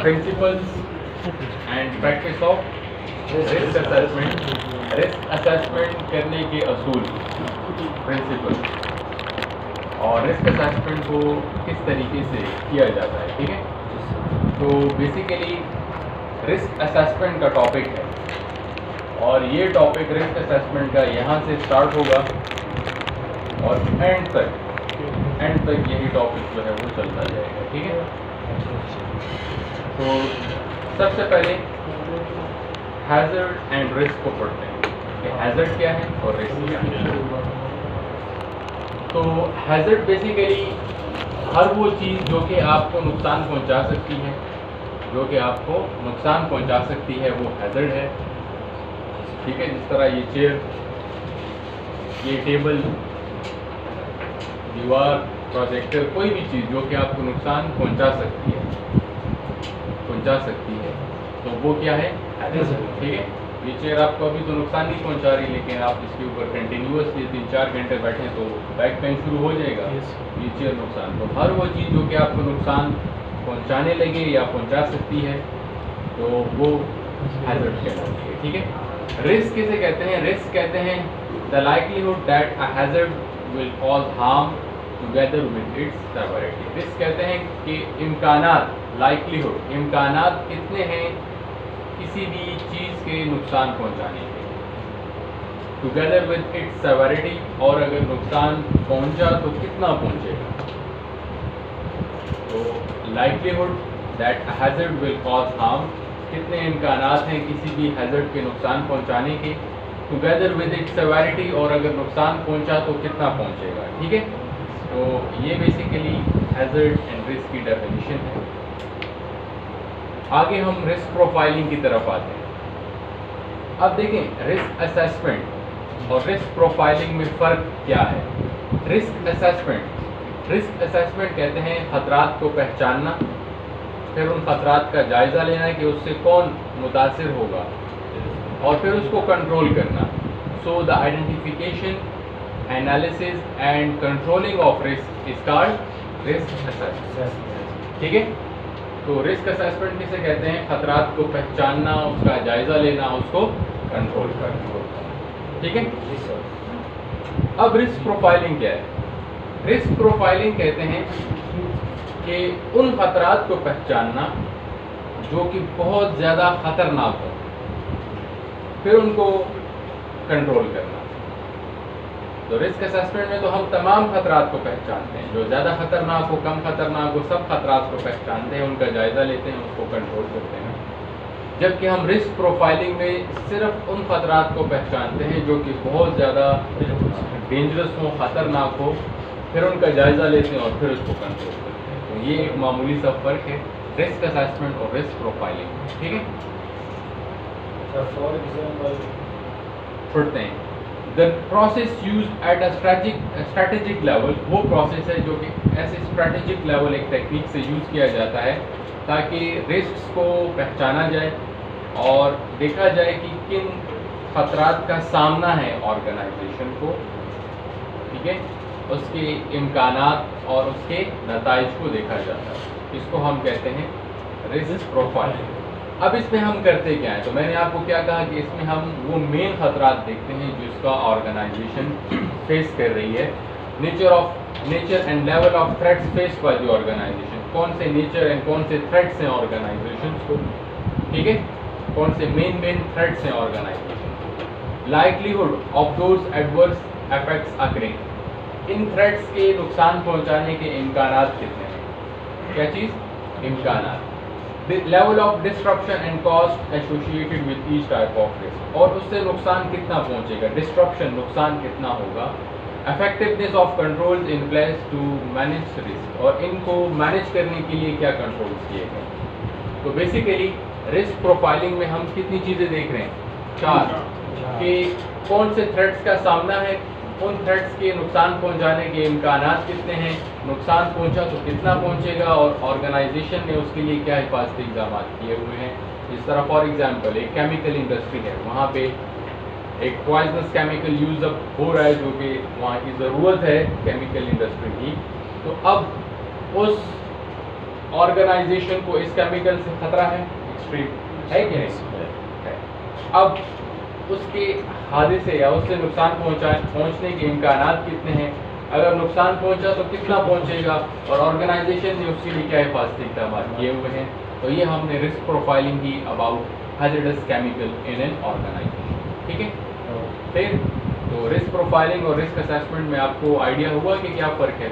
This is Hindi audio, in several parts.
Principles and practice of risk assessment. Risk assessment करने के असूल, प्रिंसिपल, और रिस्क असेसमेंट को किस तरीके से किया जाता है, ठीक है। तो बेसिकली रिस्क असेसमेंट का टॉपिक है, और ये टॉपिक रिस्क असेसमेंट का यहाँ से स्टार्ट होगा और एंड तक यही टॉपिक जो है वो चलता जाएगा, ठीक है। तो सबसे पहले हैज़र्ड एंड रिस्क को पढ़ते हैं कि हैज़र्ड क्या है और रिस्क क्या है। तो हैज़र्ड बेसिकली हर वो चीज़ जो कि आपको नुकसान पहुंचा सकती है, जो कि आपको नुकसान पहुंचा सकती है, वो हैज़र्ड है, ठीक है। जिस तरह ये चेयर, ये टेबल, दीवार, प्रोजेक्टर, कोई भी चीज़ जो कि आपको नुकसान पहुंचा सकती है, तो वो क्या है, हैज़र्ड, ठीक है। ये चेयर आपको अभी तो नुकसान नहीं पहुंचा रही, लेकिन आप इसके ऊपर कंटिन्यूसली 3-4 घंटे बैठें तो बैक पेन शुरू हो जाएगा, ये चेयर नुकसान। तो हर वो चीज़ जो कि आपको नुकसान पहुंचाने लगे या पहुंचा सकती है, तो वो हैज़र्ड कहलाती है, ठीक है। रिस्क किसे कहते हैं? रिस्क कहते हैं the likelihood that a hazard will cause harm together with its severity. Risk कहते हैं कि इम्कानात, लाइक्लीहुड, इम्कानात कितने हैं किसी भी चीज़ के नुकसान पहुंचाने के, टुगेदर विद इट्स सेवरिटी, और अगर नुकसान पहुंचा तो कितना पहुंचेगा। तो likelihood that a hazard will cause harm, कितने इम्कानात हैं किसी भी हैज़र्ड के नुकसान पहुंचाने के, टुगेदर विद इट्स सेवरिटी, और अगर नुकसान पहुंचा तो कितना पहुंचेगा, ठीक है। तो ये बेसिकली हैज़र्ड एंड रिस्क की डेफिनेशन है। आगे हम रिस्क प्रोफाइलिंग की तरफ आते हैं। अब देखें रिस्क असेसमेंट और रिस्क प्रोफाइलिंग में फ़र्क क्या है। रिस्क असेसमेंट कहते हैं ख़तरात को पहचानना, फिर उन ख़तरात का जायज़ा लेना कि उससे कौन मुतासिर होगा, और फिर उसको कंट्रोल करना। So the identification, analysis and controlling of risk is called risk assessment, ठीक है। तो रिस्क असेसमेंट किसे कहते हैं? ख़तरात को पहचानना, उसका जायज़ा लेना, उसको कंट्रोल करना, ठीक है। अब रिस्क प्रोफाइलिंग क्या है? रिस्क प्रोफाइलिंग कहते हैं कि उन ख़तरात को पहचानना जो कि बहुत ज़्यादा ख़तरनाक हो, फिर उनको कंट्रोल करना। तो रिस्क असेसमेंट में तो हम तमाम ख़तरात को पहचानते हैं, जो ज़्यादा ख़तरनाक हो, कम ख़तरनाक हो, सब ख़तरात को पहचानते हैं, उनका जायज़ा लेते हैं, उसको कंट्रोल करते हैं। जबकि हम रिस्क प्रोफाइलिंग में सिर्फ उन ख़तरात को पहचानते हैं जो कि बहुत ज़्यादा डेंजरस हो, ख़तरनाक हो, फिर उनका जायज़ा लेते हैं और फिर उसको कंट्रोल करते हैं। तो ये एक मामूली सा फ़र्क है रिस्क असेसमेंट और रिस्क प्रोफाइलिंग, ठीक है। फॉर एग्जाम्पल पढ़ते हैं the process use at a strategic level, वो प्रोसेस है जो कि ऐसे स्ट्रैटेजिक लेवल एक टेक्निक से यूज़ किया जाता है ताकि रिस्क को पहचाना जाए और देखा जाए कि किन ख़तरात का सामना है ऑर्गेनाइजेशन को, ठीक है, उसके इम्कानात और उसके नताइज को देखा जाता है। इसको हम कहते हैं रिस्क प्रोफाइलिंग। अब इसमें हम करते क्या है? तो मैंने आपको क्या कहा कि इसमें हम वो मेन ख़तरात देखते हैं जिसका ऑर्गेनाइजेशन फेस कर रही है। Nature and level of threats face by the organization, कौन से नेचर एंड कौन से थ्रेट्स हैं ऑर्गेनाइजेशन को, ठीक है, कौन से मेन थ्रेट्स हैं ऑर्गेनाइजेशन को। Likelihood of those adverse effects occurring, इन थ्रेट्स के नुकसान पहुंचाने के इम्कानात कितने हैं, क्या चीज़, इम्कानात। Level of disruption and cost associated with each type of risk, और उससे नुकसान कितना पहुंचेगा, डिस्ट्रप्शन, नुकसान कितना होगा। Effectiveness of controls in place to manage risk, और इनको मैनेज करने के लिए क्या कंट्रोल्स किए गए। तो बेसिकली रिस्क प्रोफाइलिंग में हम कितनी चीज़ें देख रहे हैं, 4, कि कौन से थ्रेट्स का सामना है, उन थ्रेट्स के नुकसान पहुंचाने के इम्कानात कितने हैं, नुकसान पहुंचा तो कितना पहुंचेगा, और ऑर्गेनाइजेशन ने उसके लिए क्या हिफाजती इक़दाम किए हुए हैं। जिस तरह फॉर एग्जांपल एक केमिकल इंडस्ट्री है, वहाँ पे एक पॉइजनस केमिकल यूज़ अप हो रहा है जो कि वहाँ की ज़रूरत है केमिकल इंडस्ट्री की। तो अब उस ऑर्गेनाइजेशन को इस केमिकल से खतरा है, एक्सट्रीम है कि नहीं है। अब उसके हादसे या उससे नुकसान पहुंचने के इम्कानात कितने हैं, अगर नुकसान पहुंचा तो कितना पहुंचेगा, और ऑर्गेनाइजेशन ने उसके लिए क्या हिफाजती इक़दाम किए हुए हैं। तो ये हमने रिस्क प्रोफाइलिंग की about hazardous chemical in an organization, ठीक है। फिर तो रिस्क प्रोफाइलिंग और रिस्क असेसमेंट में आपको आइडिया हुआ कि क्या फ़र्क है।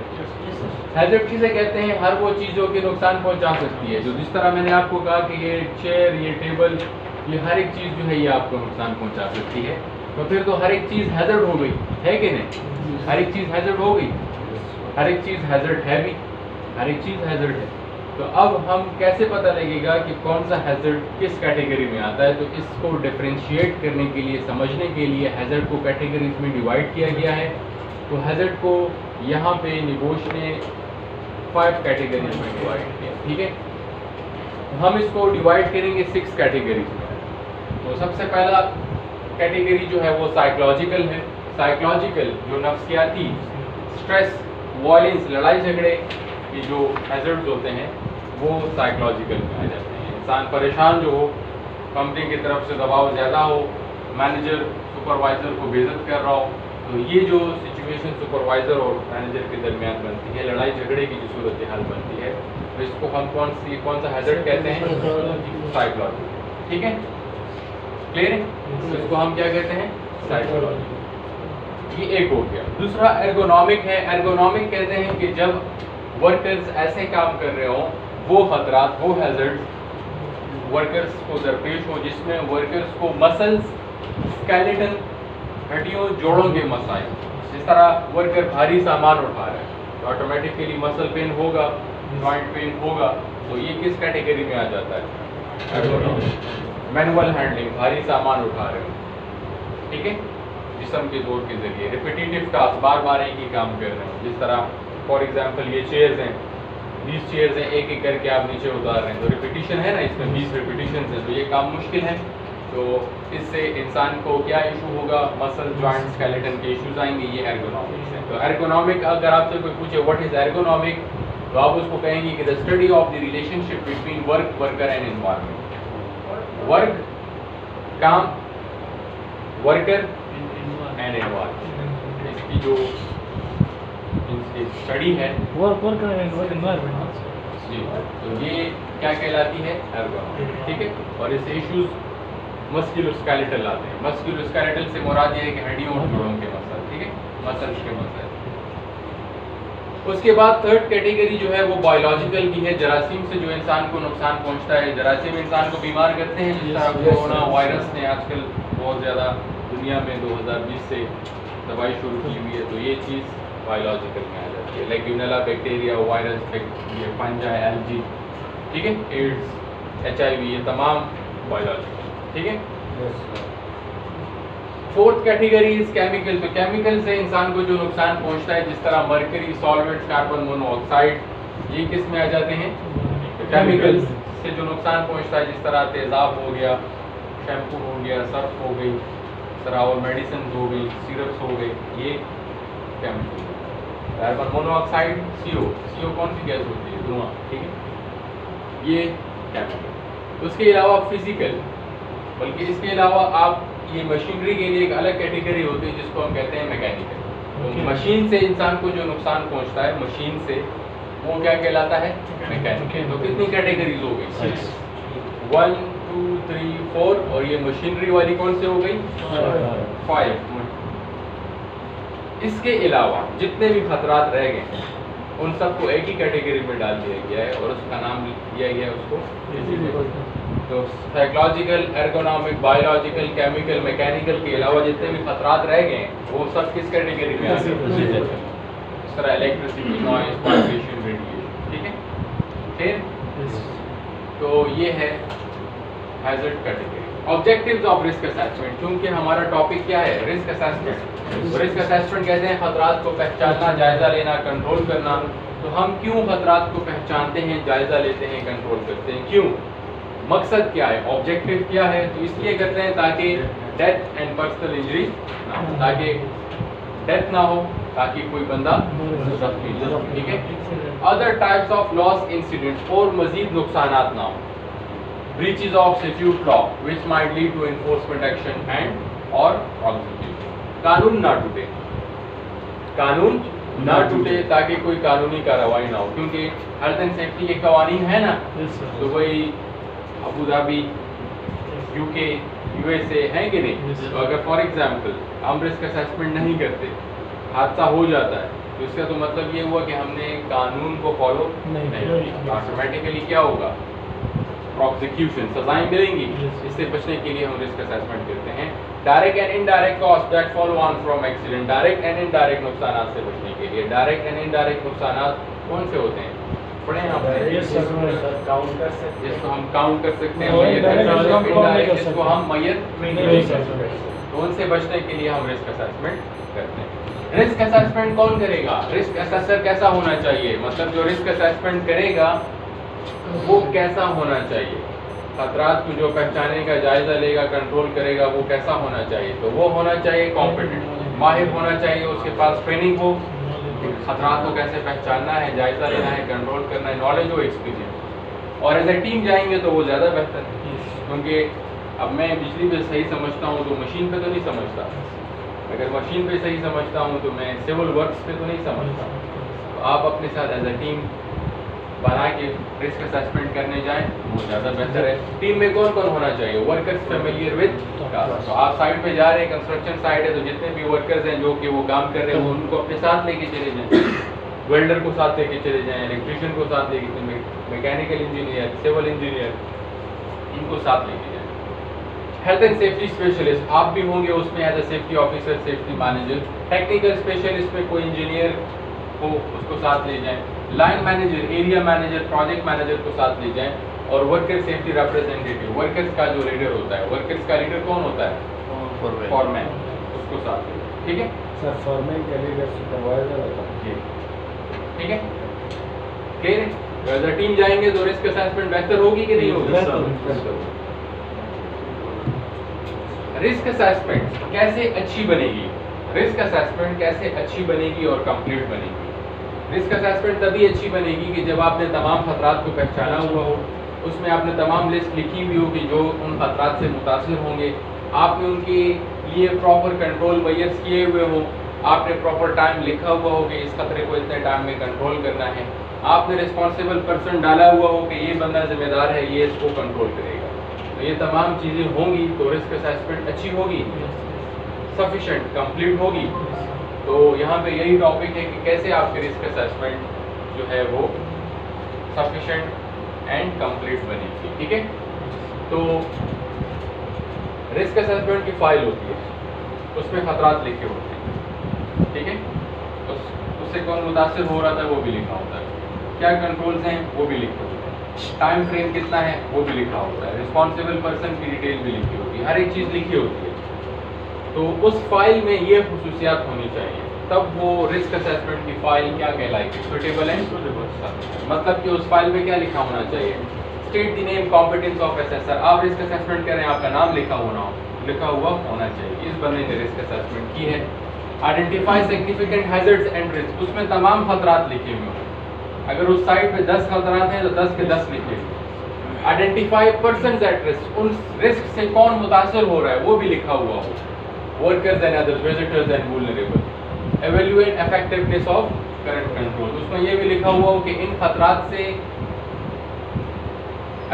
हैज़र्ड किसे कहते हैं, हर वो चीज़ जो कि नुकसान पहुंचा सकती है, जो जिस तरह मैंने आपको कहा कि ये चेयर, ये टेबल, ये हर एक चीज़ जो है ये आपको नुकसान पहुंचा सकती है। तो फिर तो हर एक चीज़ हैज़र्ड हो गई, है कि नहीं, हर एक चीज़ हैज़र्ड हो गई, हर एक चीज़ हैज़र्ड है भी, हर एक चीज़ हैज़र्ड है। तो अब हम कैसे पता लगेगा कि कौन सा हैज़र्ड किस कैटेगरी में आता है। तो इसको डिफरेंशिएट करने के लिए, समझने के लिए हैज़र्ड को कैटेगरीज में डिवाइड किया गया है। तो हैज़र्ड को यहाँ पे निगोश ने 5 कैटेगरीज में डिवाइड किया, ठीक है। हम इसको डिवाइड करेंगे 6 कैटेगरीज में। तो सबसे पहला कैटेगरी जो है वो साइकोलॉजिकल है। साइकोलॉजिकल जो नफ्सियाती, स्ट्रेस, वायलेंस, लड़ाई झगड़े, ये जो हैज़र्ड्स होते हैं वो साइकोलॉजिकल में आ जाते हैं। इंसान परेशान जो हो, कंपनी की तरफ से दबाव ज़्यादा हो, मैनेजर सुपरवाइज़र को बेइज्जत कर रहा हो, तो ये जो सिचुएशन सुपरवाइज़र और मैनेजर के दरमियान बनती है, लड़ाई झगड़े की जो सूरत हाल बनती है, तो इसको हम कौन सा हैज़र्ड कहते हैं, साइकोलॉजिकल, ठीक है, क्लियर है। तो इसको हम क्या कहते हैं, साइकोलॉजिकल। ये एक हो गया। दूसरा एर्गोनॉमिक है। एर्गोनॉमिक कहते हैं कि जब वर्कर्स ऐसे काम कर रहे हों, वो खतरात, वो हैज़र्ड्स वर्कर्स को दरपेश हो जिसमें वर्कर्स को मसल्स, स्केलेटन, हड्डियों, जोड़ों के मसाइल, जिस तरह वर्कर भारी सामान उठा रहा है तो ऑटोमेटिकली मसल पेन होगा, जॉइंट पेन होगा। तो ये किस कैटेगरी में आ जाता है, एर्गोनॉमिक। मैनुअल हैंडलिंग, भारी सामान उठा रहे हो, ठीक है, जिस्म के जोर के जरिए। रिपीटेटिव टास्क, बार बार एक ही काम कर रहे हो, जिस तरह फॉर एग्जांपल ये चेयर्स हैं, 20 चेयर्स हैं, एक एक करके आप नीचे उतार रहे हैं, तो रिपीटिशन है ना, इसमें 20 रिपीटिशन है, तो ये काम मुश्किल है। तो इससे इंसान को क्या इशू होगा, मसल, जॉइंट, स्केलेटन के इश्यूज आएंगे। ये एर्गोनॉमिक्स है। तो एर्गोनॉमिक, अगर आपसे कोई पूछे व्हाट इज एर्गोनॉमिक, तो आप उसको कहेंगे कि the study of the relationship between work, worker and environment. Work, काम, वर्कर एंड एनवायरनमेंट, इसकी जो स्टडी है वर्कर एंड एनवायरनमेंट जी, तो ये क्या कहलाती है, एर्गोनॉमिक, ठीक है। और इससे इश्यूज मस्कुलोस्केलेटल आते हैं। मस्कुलोस्केलेटल से मुराद ये है कि हड्डियों और जोड़ों के मसल, ठीक है, मसल्स के मसल। उसके बाद थर्ड कैटेगरी जो है वो बायोलॉजिकल की है। जरासीम से जो इंसान को नुकसान पहुंचता है, जरासीम इंसान को बीमार करते हैं, जिस तरह कोरोना वायरस ने आजकल बहुत ज़्यादा दुनिया में 2020 से दवाई शुरू की हुई है, तो ये चीज़ बायोलॉजिकल में आ जाती है। लेग्यूनेला बैक्टीरिया, वायरस, ये फंजा, एलजी, ठीक है, एड्स, HIV, ये तमाम बायोलॉजिकल, ठीक है। Fourth category is chemical. तो केमिकल से इंसान को जो नुकसान पहुंचता है, जिस तरह मर्करी, सॉल्वेंट्स, कार्बन मोनोऑक्साइड, ये किस में आ जाते हैं, केमिकल्स से जो नुकसान पहुंचता है, जिस तरह तेज़ाब हो गया, शैम्पू हो गया, सर्फ हो गई, इस तरह और मेडिसिन हो गई, सिरप्स हो गए, ये केमिकल। कार्बन मोनोऑक्साइड, CO कौन सी गैस होती है, धुआं, ठीक है, ये केमिकल। उसके अलावा फिजिकल, बल्कि इसके अलावा आप ये मशीनरी के लिए एक अलग कैटेगरी होती है जिसको हम कहते हैं मैकेनिकल। तो मशीन से इंसान को जो नुकसान पहुंचता है, मशीन से, वो क्या कहलाता है, मैकेनिकल। तो कितनी कैटेगरीज हो गई, 1 2 3 4, और ये मशीनरी वाली कौन से हो गई, 5। इसके अलावा जितने भी खतरात रह गए उन सबको एक ही कैटेगरी में डाल दिया गया है और उसका नाम दिया गया है उसको। तो psychological, ergonomic, biological, chemical, mechanical के अलावा जितने भी खतरात रह गए हैं वो सब किस कैटेगरी में आ गए, इस तरह इलेक्ट्रिसिटी, नॉइज, वाइब्रेशन, रेडिएशन, ठीक है। फिर तो ये है hazard category. Objectives of risk assessment, क्योंकि हमारा टॉपिक क्या है, रिस्क असेसमेंट। रिस्क असेसमेंट कहते हैं खतरात को पहचानना, जायजा लेना, कंट्रोल करना। तो हम क्यों खतरात को पहचानते हैं, जायजा लेते हैं, कंट्रोल करते हैं, क्यों, मकसद क्या है, ऑब्जेक्टिव क्या है। तो इसलिए करते हैं ताकि डेथ एंड पर्सनल इंजरी ना हो, ताकि डेथ ना हो, ताकि कोई बंदा जख्मी ना हो, ठीक है। Other types of loss incidents, और मजीद नुकसानात ना हो। breaches of statute law which might lead to enforcement action and or prosecution, कानून ना टूटे, कानून ना टूटे ताकि कोई कानूनी कार्रवाई ना हो, क्योंकि हेल्थ एंड सेफ्टी के कवानीन है ना, Dubai, Abu Dhabi, UK, USA है कि नहीं। तो अगर फॉर एग्जांपल हम रिस्क असेसमेंट नहीं करते, हादसा हो जाता है, तो इसका तो मतलब ये हुआ कि हमने कानून को फॉलो नहीं किया, ऑटोमेटिकली क्या होगा, प्रोसिक्यूशन, सजाएं मिलेंगी। इससे बचने के लिए हम रिस्क असेसमेंट करते हैं। Direct and indirect cost that follow on from accident, direct and indirect नुकसानात से बचने के लिए। डायरेक्ट एंड इनडायरेक्ट नुकसानात कौन से होते हैं, पढ़े आप, जिसको हम काउंट कर सकते हैं, इनडायरेक्ट जिसको हम मैयत नहीं कर सकते, तो उनसे बचने के लिए हम रिस्क असेसमेंट करते हैं। रिस्क असेसमेंट कौन करेगा, रिस्क असेसर कैसा होना चाहिए, मतलब जो रिस्क असेसमेंट करेगा वो कैसा होना चाहिए, खतरात को जो पहचानेगा, जायजा लेगा, कंट्रोल करेगा, वो कैसा होना चाहिए, तो वो होना चाहिए कॉम्पिटेंट, माहिर होना चाहिए, उसके पास ट्रेनिंग हो, खतरात को कैसे पहचानना है, जायजा लेना है, कंट्रोल करना है, नॉलेज हो, एक्सपीरियंस। और एज ए टीम जाएंगे तो वो ज़्यादा बेहतर है, क्योंकि अब मैं बिजली पे सही समझता हूँ तो मशीन पे तो नहीं समझता, अगर मशीन पे सही समझता हूँ तो मैं सिविल वर्क्स पे तो नहीं समझता। तो आप अपने साथ एज ए टीम बना के रिस्क असेसमेंट करने जाएं वो ज़्यादा बेहतर है। टीम में कौन कौन होना चाहिए, वर्कर्स फेमिलियर विद, तो आप साइट पे जा रहे हैं, कंस्ट्रक्शन साइट है, तो जितने भी वर्कर्स हैं जो कि वो काम कर रहे हैं वो उनको अपने साथ लेके चले जाएं, वेल्डर को साथ लेके चले जाएं, इलेक्ट्रिशियन को साथ लेके चले, मैकेनिकल इंजीनियर, सिविल इंजीनियर, इनको साथ लेके जाएं। हेल्थ एंड सेफ्टी स्पेशलिस्ट आप भी होंगे उसमें as a safety officer, safety manager. Technical specialist में कोई इंजीनियर को उसको साथ ले जाएं, line manager, area manager, project manager को साथ ले जाएं, और वर्कर सेफ्टी रिप्रेजेंटेटिव, वर्कर्स का जो लीडर होता है, वर्कर्स का लीडर कौन होता है, फॉरमैन, उसको साथ ले, ठीक है सर। फॉरमैन का लीडर सुपरवाइजर होता है, ठीक है, क्लियर है। अगर टीम जाएंगे तो रिस्क असेसमेंट बेहतर होगी कि नहीं होगी। रिस्क असेसमेंट कैसे अच्छी बनेगी, रिस्क असेसमेंट कैसे अच्छी बनेगी और कंप्लीट बनेगी। रिस्क असेसमेंट तभी अच्छी बनेगी कि जब आपने तमाम खतरात को पहचाना हुआ हो, उसमें आपने तमाम लिस्ट लिखी हुई हो कि जो उन खतरात से मुतासिर होंगे, आपने उनके लिए प्रॉपर कंट्रोल मेजर्स किए हुए हों, आपने प्रॉपर टाइम लिखा हुआ हो कि इस खतरे को इतने टाइम में कंट्रोल करना है, आपने रिस्पॉन्सिबल पर्सन डाला हुआ हो कि ये बंदा जिम्मेदार है, ये इसको कंट्रोल करेगा। तो ये तमाम चीज़ें होंगी तो रिस्क असेसमेंट अच्छी होगी, सफिशेंट, कंप्लीट होगी। तो यहाँ पे यही टॉपिक है कि कैसे आपकी रिस्क असेसमेंट जो है वो सफिशेंट एंड कंप्लीट बनेगी, ठीक है। तो रिस्क असेसमेंट की फाइल होती है, उसमें खतरात लिखे होते हैं, ठीक है, उससे कौन मुतासिर हो रहा था वो भी लिखा होता है, क्या कंट्रोल्स हैं वो भी लिखे होते हैं, टाइम फ्रेम कितना है वो भी लिखा होता है, रिस्पॉन्सिबल पर्सन की डिटेल भी लिखी होती है, हर एक चीज़ लिखी होती है। तो उस फाइल में ये खुसूसियात होनी चाहिए, तब वो रिस्क असेसमेंट की फाइल क्या कहलाएगी, सुटेबल एंड मतलब कि उस फाइल में क्या लिखा होना चाहिए, state the name competence of assessor. आप रिस्क असेसमेंट करें, आपका नाम लिखा हुआ होना चाहिए, इस बंदे ने रिस्क असेसमेंट की है। Identify significant hazards and risk, उसमें तमाम खतरात लिखे हुए हों, अगर उस साइट पे 10 खतरात हैं तो 10 के 10 लिखे हुए। आइडेंटिफाई पर्सन्स एट रिस्क, उन रिस्क से कौन मुतासर हो रहा है वो भी लिखा हुआ हो, workers and others, visitors and vulnerable. Evaluate effectiveness of current control, उसमें ये भी लिखा हुआ हो कि इन खतरात से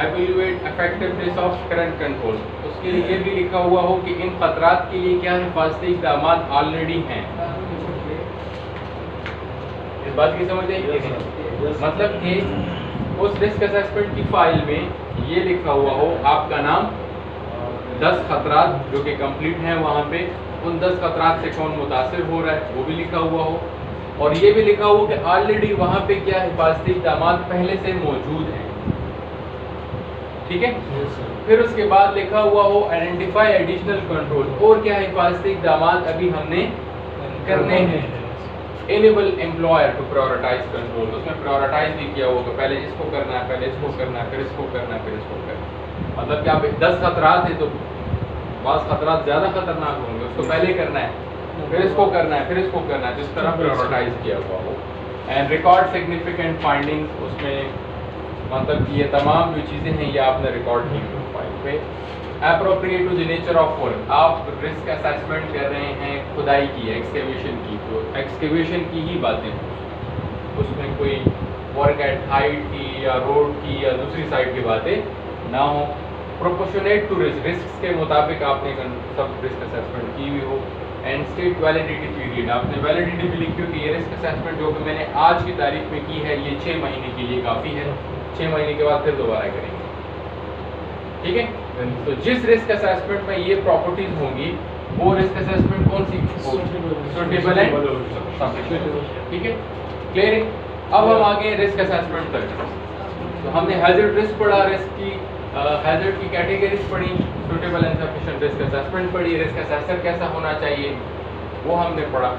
evaluate effectiveness of current control, उसके लिए ये भी लिखा हुआ हो कि इन खतरात के लिए क्या हिफाजती इक़दाम ऑलरेडी हैं। इस बात की समझ आई, मतलब कि उस रिस्क असेसमेंट की फाइल में ये लिखा हुआ हो आपका नाम, 10 खतरात जो कि कंप्लीट हैं वहाँ पे, उन 10 खतरात से कौन मुतासिर हो रहा है वो भी लिखा हुआ हो, और ये भी लिखा हुआ कि ऑलरेडी वहाँ पे क्या हिफाजती इक़दाम पहले से मौजूद हैं, ठीक है। फिर उसके बाद लिखा हुआ हो आइडेंटिफाई एडिशनल कंट्रोल, और क्या हिफाजती इक़दाम अभी हमने करने हैं। Enable employer to prioritize control, उसमें प्रायोरिटाइज भी किया होगा, पहले इसको करना है, पहले इसको करना है, फिर इसको करना है, फिर इसको करना है। मतलब कि आप 10 खतरात है तो 5 खतरात ज़्यादा खतरनाक होंगे, उसको पहले करना है, फिर इसको करना है, फिर इसको करना है, जिस तरह प्रायोरिटाइज किया हुआ हो। एंड रिकॉर्ड सिग्निफिकेंट फाइंडिंग्स, उसमें मतलब ये तमाम जो चीज़ें हैं ये आपने रिकॉर्ड की हुई फाइल पे। Appropriate to the nature of work, आप रिस्क असेसमेंट कर रहे हैं खुदाई की, एक्सकेवेशन की, तो एक्सकेवेशन की ही बातें हों, उसमें कोई वर्क एट हाइट की या रोड की या दूसरी साइड की बातें ना हो। प्रोपोर्शनेट टू रिस्क के मुताबिक आपने सब रिस्क असेसमेंट की हुई हो। एंड स्टेट वैलिडिटी पीरियड, आपने वैलिडिटी भी लिखी हो कि ये रिस्क असेसमेंट जो कि मैंने आज की तारीख में की है ये 6 महीने के लिए काफ़ी है, 6 महीने के बाद फिर दोबारा करेंगे, ठीक है। तो जिस रिस्क असेसमेंट में ये प्रॉपर्टीज होंगी वो रिस्क असेसमेंट कौन सी होगी? सुटेबल एंड सफिशिएंट, ठीक है, क्लियर है। अब हम आगे रिस्क असेसमेंट तक, तो हमने हैजर्ड रिस्क पढ़ा, रिस्क की हैजर्ड की कैटेगरीज पढ़ी, suitable and sufficient risk assessment पढ़ी, रिस्क असेसर कैसा होना चाहिए वो हमने पढ़ा।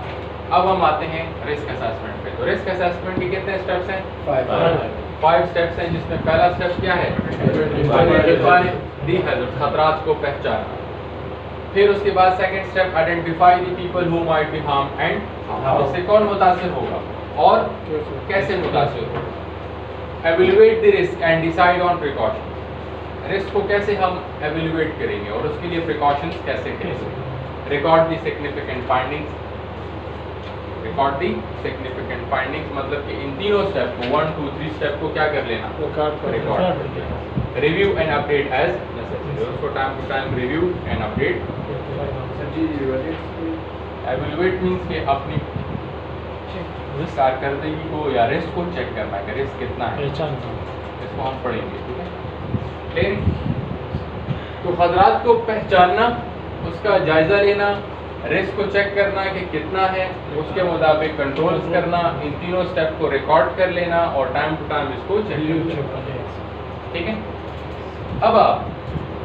अब हम आते हैं रिस्क असेसमेंट पे। तो रिस्क असेसमेंट के कितने स्टेप्स हैं? 5 स्टेप्स हैं, जिसमें पहला स्टेप क्या है? आइडेंटिफाई दी हैजर्ड, खतरात को पहचानना। फिर उसके बाद second step identify the people who might be harm and इससे कौन मुतासिर होगा और कैसे मुतासिर होगा। Evaluate the risk and decide on precaution, risk को कैसे हम एवेल्युएट करेंगे और उसके लिए प्रिकॉशंस कैसे करेंगे। Record the significant findings, record the significant findings मतलब कि इन तीनों स्टेप को 1 2 3 स्टेप को क्या कर लेना? रिकॉर्ड कर लेना। Review and update as necessary, उसको time to time review and update. Evaluate means कि अपनी कारकर्दगी को या रिस्क को चेक करना है, रिस्क कितना है, इसको हम पढ़ेंगे, ठीक है, ठीक। तो खतरात को पहचानना, उसका जायजा लेना, रिस्क को चेक करना कि कितना है, उसके मुताबिक कंट्रोल्स करना, इन तीनों स्टेप को रिकॉर्ड कर लेना और टाइम टू टाइम इसको चेक करना, ठीक है। अब आप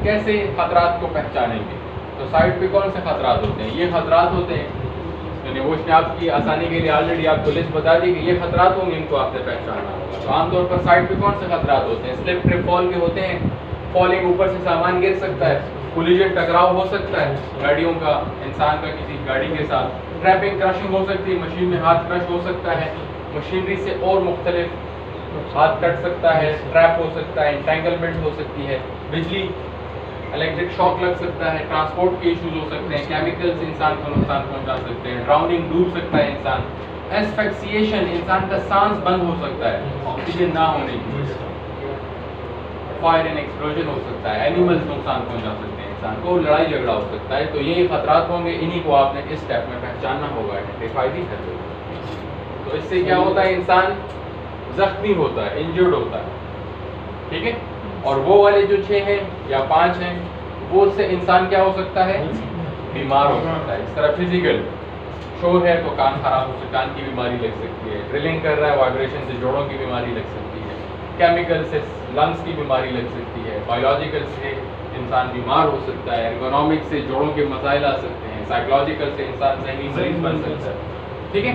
कैसे खतरात को पहचानेंगे? तो साइट पे कौन से खतरात होते हैं? ये खतरात होते हैं, यानी वो उसने आपकी आसानी के लिए ऑलरेडी आपको लिस्ट बता दी कि ये खतरात होंगे, इनको आपने पहचानना होगा। तो आमतौर पर साइट पे कौन से खतरात होते हैं? स्लिप ट्रिप फॉल के होते हैं, फॉलिंग, ऊपर से सामान गिर सकता है, कोलिजन टकराव हो सकता है गाड़ियों का, इंसान का किसी गाड़ी के साथ, ट्रैपिंग क्रशिंग हो सकती है, मशीन में हाथ क्रश हो सकता है, मशीनरी से और मुख्तलिफ हाथ कट सकता है, ट्रैप हो सकता है, एंटेंगलमेंट हो सकती है, बिजली इलेक्ट्रिक शॉक लग सकता है, ट्रांसपोर्ट के इश्यूज हो सकते हैं, केमिकल्स इंसान को नुकसान पहुंचा सकते हैं, ड्राउनिंग, डूब सकता है इंसान, एस्फिक्सिएशन, इंसान का सांस बंद हो सकता है ऑक्सीजन ना होने की वजह से, फायर एंड एक्सप्लोजन हो सकता है, एनिमल्स नुकसान पहुंचा सकते हैं इंसान को, लड़ाई झगड़ा हो सकता है। तो ये खतरात होंगे, इन्हीं को आपने इस स्टेप में पहचानना होगा, आइडेंटिफाई भी करना। तो इससे क्या होता है? इंसान जख्मी होता है, इंजर्ड होता है, ठीक है। और वो वाले जो 6 हैं या 5 हैं, वो से इंसान क्या हो सकता है? बीमार हो सकता है। इस तरह फिजिकल शोर है तो कान खराब हो सकता है, कान की बीमारी लग सकती है, ड्रिलिंग कर रहा है वाइब्रेशन से जोड़ों की बीमारी लग सकती है, केमिकल से लंग्स की बीमारी लग सकती है, बायोलॉजिकल से इंसान बीमार हो सकता है, एर्गोनॉमिक से जोड़ों के मसाइल आ सकते हैं, साइकोलॉजिकल से इंसान जहनी मरीज बन सकता है, ठीक है।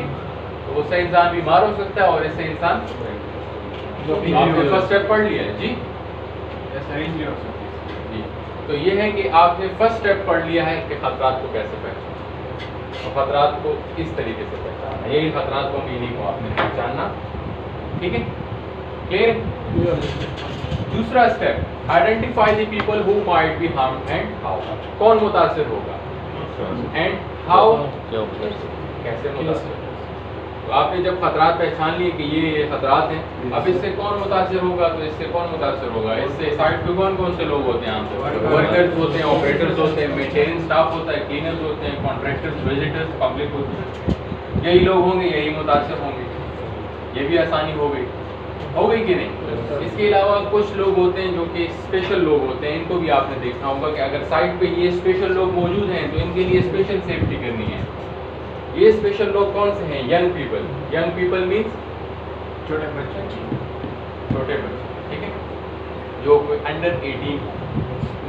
तो उससे इंसान बीमार हो सकता है और इससे इंसान, आपने फर्स्ट स्टेप पढ़ लिया है जी, जी। तो ये है कि आपने फर्स्ट स्टेप पढ़ लिया है कि खतरात को कैसे पहचानना, तो खतरात को इस तरीके से पहचानना, यही खतरात को, इन्हीं को आपने पहचानना, ठीक है, क्लियर। दूसरा step identify the people who might be harmed and how, कौन मुतासिर होगा एंड हाउ, कैसे मुतासिर। तो आपने जब खतरात पहचान लिए कि ये खतरात हैं, अब इससे कौन मुतासिर होगा? तो इससे कौन मुतासिर होगा? इससे साइट पे कौन कौन से लोग होते हैं? आमतौर वर्कर्स होते हैं, ऑपरेटर्स होते हैं, मेंटेनेंस स्टाफ होता है, क्लीनर्स होते हैं, कॉन्ट्रैक्टर्स, विजिटर्स, पब्लिक होती है, यही लोग होंगे, यही मुतासिर होंगे। ये भी आसानी हो गई कि नहीं? इसके अलावा कुछ लोग होते हैं जो कि स्पेशल लोग होते हैं, इनको भी आपने देखना होगा कि अगर साइट पे ये स्पेशल लोग मौजूद हैं तो इनके लिए स्पेशल सेफ्टी करनी है। ये स्पेशल लोग कौन से हैं? Young people. Young people means छोटे बच्चे, ठीक है, जो अंडर 18 हो,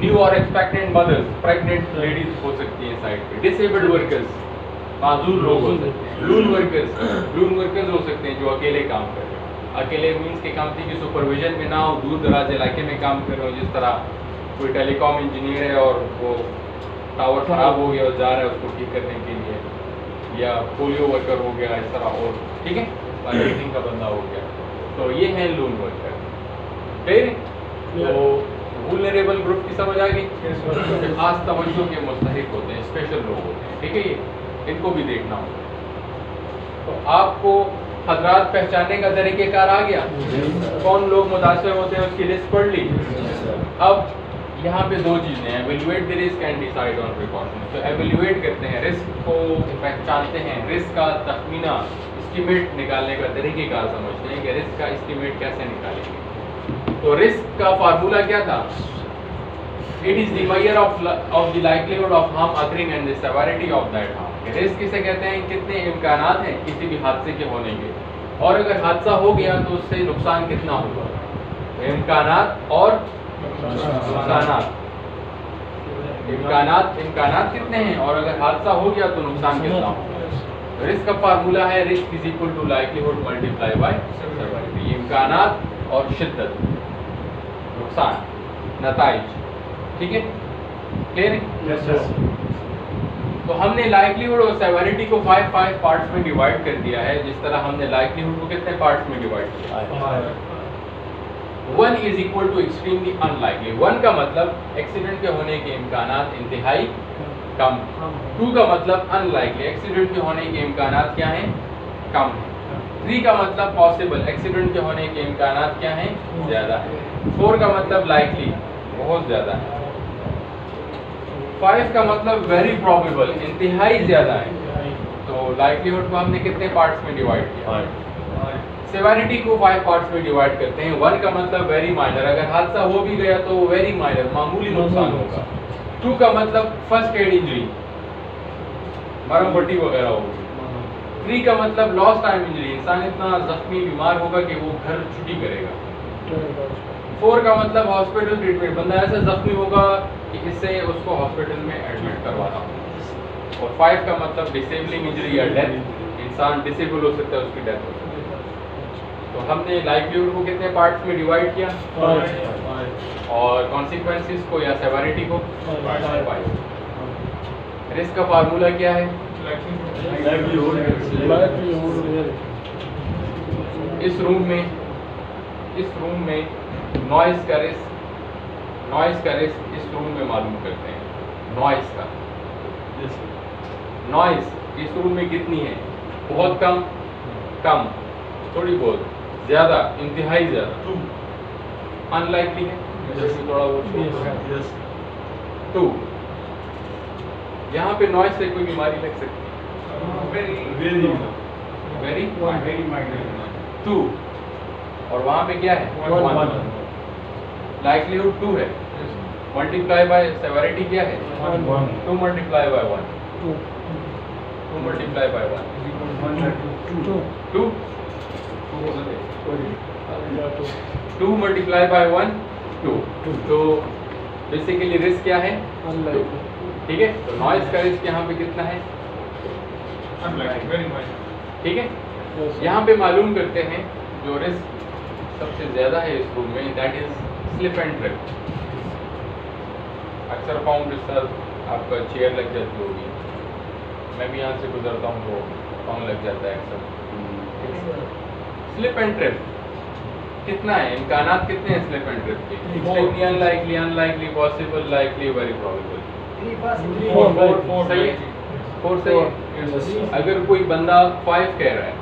न्यू और एक्सपेक्टेंट मदर्स, प्रेग्नेंट लेडीज हो सकती हैं साइट पे, डिसेबल्ड वर्कर्स, माजूर लोग हो सकते हैं, लून वर्कर्स हो सकते हैं जो अकेले काम कर रहे हैं। अकेले मीन्स कि कंपनी की सुपरविजन में ना हो, दूर दराज इलाके में काम कर रहे हो, जिस तरह कोई टेलीकॉम इंजीनियर है और वो टावर खराब हो गया और जा रहा है उसको ठीक करने के लिए, या पोलियो वर्कर हो गया, इस तरह और, ठीक है, फाइनेंसिंग का बंदा हो गया, तो ये है लोन वर्कर। फिर तो वुलनरेबल ग्रुप की समझ आ गई, खास तवज्जो के मुस्तहिक होते हैं, स्पेशल लोग होते हैं, ठीक है, ये इनको भी देखना होता है। तो आपको खतरात पहचानने का तरीक़ेकार आ गया, कौन लोग मुतासिर होते हैं उसकी लिस्ट पढ़ ली। अब यहाँ पे दो चीज़ें हैं, evaluate the risk and decide on precaution. तो एवेल्युएट करते हैं, रिस्क को पहचानते हैं, रिस्क का तखमीना, एस्टिमेट निकालने का तरीक़ेकार समझते हैं कि रिस्क का एस्टिमेट कैसे निकालेंगे। तो रिस्क का फार्मूला क्या था? It is the measure of the likelihood of harm occurring and the severity of that harm. Risk किसे कहते हैं? कितने इम्कानात हैं किसी भी हादसे के होने के, और अगर हादसा हो गया तो उससे नुकसान कितना होगा। इम्कानात और नुकसानात, इम्कानात कितने हैं और अगर हादसा हो गया तो नुकसान कितना होगा। रिस्क का फार्मूला है risk is equal to likelihood multiply by severity. इम्कानात और शिद्दत, नुकसान, नताइज, ठीक है, क्लियर है? तो हमने लाइक्लीहुड और सेवरिटी को 5 पार्ट्स में डिवाइड कर दिया है, जिस तरह हमने लाइक्लीहुड को कितने पार्ट्स में डिवाइड किया। 1 is equal to extremely unlikely. 1 का मतलब एक्सीडेंट के होने के इम्कानात इंतहाई कम। 2 का मतलब अनलाइकली, एक्सीडेंट के होने के इम्कानात क्या हैं? कम है। 3 का मतलब पॉसिबल, एक्सीडेंट के होने के इम्कानात क्या हैं? ज़्यादा है। 4 का मतलब लाइकली, बहुत ज़्यादा है। 5 का मतलब वेरी प्रोबेबल, इंतहाई ज़्यादा है। तो लाइक्लीहुड को हमने कितने पार्ट्स में डिवाइड किया? सेवरिटी को 5 पार्ट्स में डिवाइड करते हैं। 1 का मतलब वेरी माइनर, अगर हादसा हो भी गया तो वेरी माइनर, मामूली नुकसान होगा। 2 का मतलब फर्स्ट एड इंजरी, मरम पट्टी वगैरह होगी। 3 का मतलब लॉस्ट टाइम इंजरी, इंसान इतना जख्मी बीमार होगा कि वो घर छुट्टी करेगा। 4 का मतलब हॉस्पिटल ट्रीटमेंट, बंदा ऐसा जख्मी होगा कि इससे उसको हॉस्पिटल में एडमिट करवाना होगा। और 5 का मतलब डिसेबलिंग इंजरी या डेथ, इंसान डिसेबल हो सकता है, उसकी डेथ हो सकती है। तो हमने लाइक्लीहुड को कितने पार्ट्स में डिवाइड किया, और कॉन्सिक्वेंसेस को या सेवरिटी को 5। रिस्क का फार्मूला क्या है? इस रूम में नॉइज़ का रिस्क इस रूम में मालूम करते हैं। नॉइज़ इस रूम में कितनी है? बहुत कम, थोड़ी बहुत, ज़्यादा, इंतहाई ज़्यादा, अनलाइकली है, थोड़ा बहुत। 2, यहाँ पे नॉइज़ से कोई बीमारी लग सकती है, वेरी माइनर। 2, और वहाँ पे क्या है? 1। लाइक्लीहुड 2 है, मल्टीप्लाई बाय सेवरिटी क्या है? 2 multiply by 1, 2 multiply by 1, 2 2 multiply by 1, 2। तो बेसिकली रिस्क क्या है? ठीक है, तो नॉइज़ का रिस्क यहाँ पे कितना है? ठीक है, यहाँ पे मालूम करते हैं जो रिस्क सबसे ज़्यादा है इस रूम में, that is slip and trip. अक्सर पाँव के साथ आपका चेयर लग जाती होगी, मैं भी यहाँ से गुजरता हूँ तो पाँव लग जाता है अक्सर। स्लिप एंड ट्रिप कितना है? इम्कानात कितने हैं स्लिप एंड ट्रिप के? Extremely unlikely, unlikely, possible, likely, very probable. 4 सही है, 4 सही है। अगर कोई बंदा 5 कह रहा है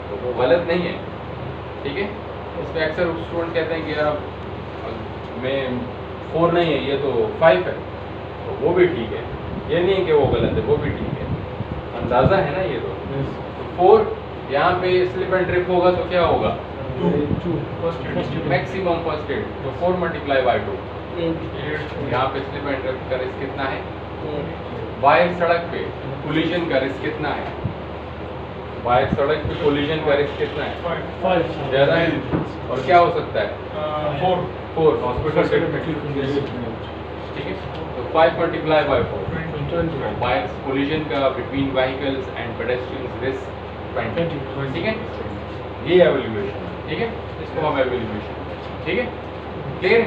तो वो गलत नहीं है, ठीक है। इस पर अक्सर स्टूडेंट कहते हैं कि यार मैं 4 नहीं है, ये तो 5 है, तो वो भी ठीक है। ये नहीं है कि वो गलत है, वो भी ठीक है, अंदाज़ा है ना ये तो 4। यहाँ पे स्लिप एंड ट्रिप होगा तो क्या होगा? 2 मैक्सिमम फर्स्ट एड, तो 4 मल्टीप्लाई बाय 2, 8। यहाँ पे स्लिप एंड ट्रिप का रिस्क कितना है? बाहर सड़क पे कोलिजन का रिस्क कितना है? बाहर सड़क पे कोलिजन का रिस्क कितना है? 5 ज़्यादा है। और क्या हो सकता है? 4 हॉस्पिटल ट्रीटमेंट, ठीक है। तो 5 मल्टीप्लाई बाय 4, बाहर कोलिजन का between vehicles and pedestrians risk 20, ठीक है। ये एवेल्युएशन, ठीक है, इसको हम एवेल्युएशन, ठीक है, क्लियर।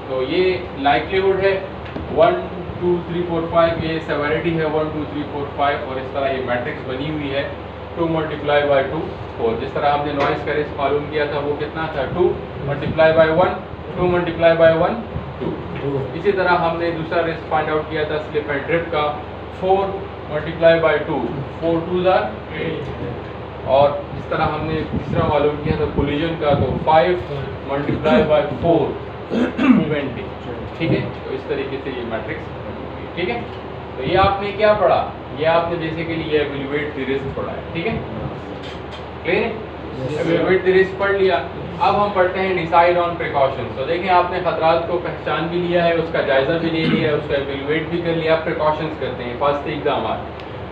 तो ये लाइक्लीहुड है 1, 2 3 4 5 ये सेवेरिटी है 1 2 3 4 5 और इस तरह ये मैट्रिक्स बनी हुई है 2 मल्टीप्लाई बाई 2 4। जिस तरह हमने नॉइस का रिस्क मालूम किया था वो कितना था 2 मल्टीप्लाई बाई 1 2 मल्टीप्लाई बाई 1 2। इसी तरह हमने दूसरा रिस्क फाइंड आउट किया था स्लिप एंड ड्रिफ्ट का 4 मल्टीप्लाई बाई 2 4 2 8। और इस तरह हमने तीसरा मालूम किया था कोलिजन का तो 5 मल्टीप्लाई बाई 4 20। ठीक है, तो इस तरीके से ये मैट्रिक्स, ठीक है। तो ये आपने क्या पढ़ा, ये आपने बेसिकली ये एवेल्युएट द रिस्क पढ़ा है, ठीक है, क्लियर है। एवेल्युएट द रिस्क पढ़ लिया। अब हम पढ़ते हैं डिसाइड ऑन प्रिकॉशंस। तो देखें आपने खतरात को पहचान भी लिया है, उसका जायजा भी ले लिया है, उसका एवेल्युएट भी कर लिया। आप प्रिकॉशंस करते हैं, हिफाजती इक़दाम।